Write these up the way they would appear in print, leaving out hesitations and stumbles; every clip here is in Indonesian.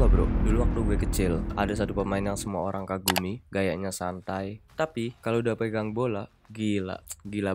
nggak bro, dulu waktu gue kecil ada satu pemain yang semua orang kagumi, gayanya santai, tapi kalau udah pegang bola, gila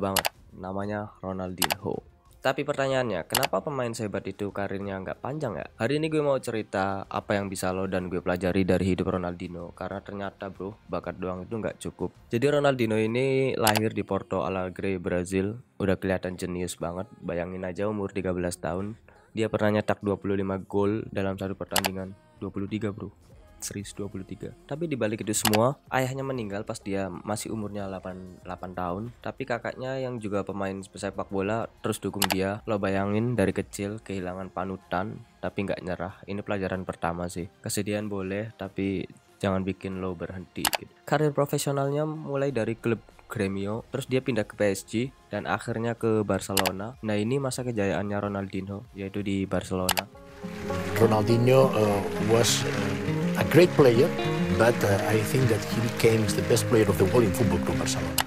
banget. Namanya Ronaldinho. Tapi pertanyaannya, kenapa pemain sehebat itu karirnya nggak panjang ya? Hari ini gue mau cerita apa yang bisa lo dan gue pelajari dari hidup Ronaldinho. Karena ternyata bro, bakat doang itu nggak cukup. Jadi Ronaldinho ini lahir di Porto Alegre, Brazil. Udah kelihatan jenius banget. Bayangin aja umur 13 tahun. Dia pernah nyetak 25 gol dalam satu pertandingan. 23 bro. Serius 23. Tapi dibalik itu semua, ayahnya meninggal pas dia masih umurnya 8 tahun. Tapi kakaknya yang juga pemain sepak bola terus dukung dia. Lo bayangin dari kecil kehilangan panutan tapi nggak nyerah. Ini pelajaran pertama sih. Kesedihan boleh tapi jangan bikin lo berhenti gitu. Karir profesionalnya mulai dari klub Gremio, terus dia pindah ke PSG dan akhirnya ke Barcelona. Nah ini masa kejayaannya Ronaldinho, yaitu di Barcelona. Ronaldinho was a great player, but I think that he became the best player of the world in Football Club Barcelona.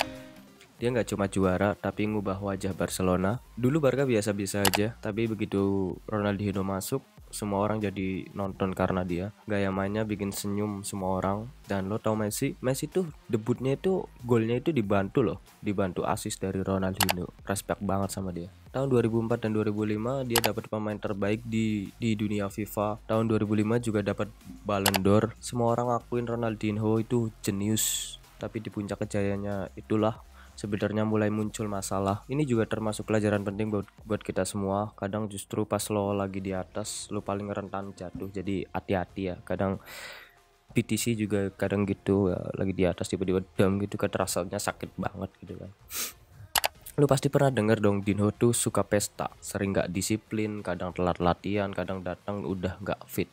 Dia nggak cuma juara, tapi ngubah wajah Barcelona. Dulu Barca biasa-biasa aja, tapi begitu Ronaldinho masuk, semua orang jadi nonton karena dia. Gaya mainnya bikin senyum semua orang. Dan lo tau Messi tuh debutnya itu, golnya itu dibantu assist dari Ronaldinho. Respect banget sama dia. Tahun 2004 dan 2005 dia dapat pemain terbaik di dunia FIFA. Tahun 2005 juga dapat Ballon d'Or. Semua orang akuin Ronaldinho itu jenius. Tapi di puncak kejayaannya itulah sebenarnya mulai muncul masalah. Ini juga termasuk pelajaran penting buat kita semua. Kadang justru pas lo lagi di atas, lo paling rentan jatuh. Jadi hati-hati ya. Kadang PTC juga kadang gitu ya, lagi di atas tiba-tiba dam gitu kan, rasanya sakit banget gitu kan. Lu pasti pernah denger dong, Dinho tuh suka pesta, sering gak disiplin, kadang telat latihan, kadang datang udah gak fit.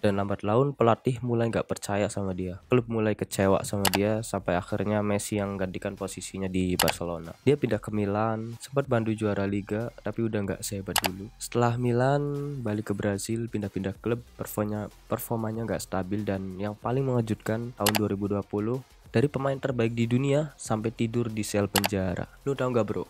Dan lambat laun pelatih mulai gak percaya sama dia. Klub mulai kecewa sama dia sampai akhirnya Messi yang gantikan posisinya di Barcelona. Dia pindah ke Milan, sempat bantu juara Liga tapi udah gak sehebat dulu. Setelah Milan balik ke Brazil, pindah-pindah klub, performanya gak stabil. Dan yang paling mengejutkan tahun 2020, dari pemain terbaik di dunia sampai tidur di sel penjara. Lu tau gak bro?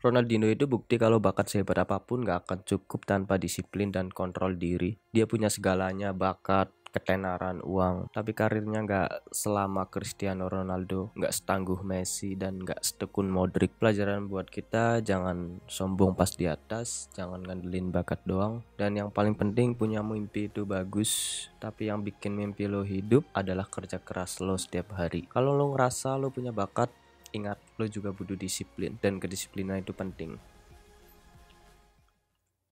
Ronaldinho itu bukti kalau bakat sehebat apapun gak akan cukup tanpa disiplin dan kontrol diri. Dia punya segalanya, bakat, ketenaran, uang. Tapi karirnya gak selama Cristiano Ronaldo, gak setangguh Messi, dan gak setekun Modric. Pelajaran buat kita, jangan sombong pas di atas, jangan ngandelin bakat doang. Dan yang paling penting, punya mimpi itu bagus, tapi yang bikin mimpi lo hidup adalah kerja keras lo setiap hari. Kalau lo ngerasa lo punya bakat, ingat, lo juga butuh disiplin, dan kedisiplinan itu penting.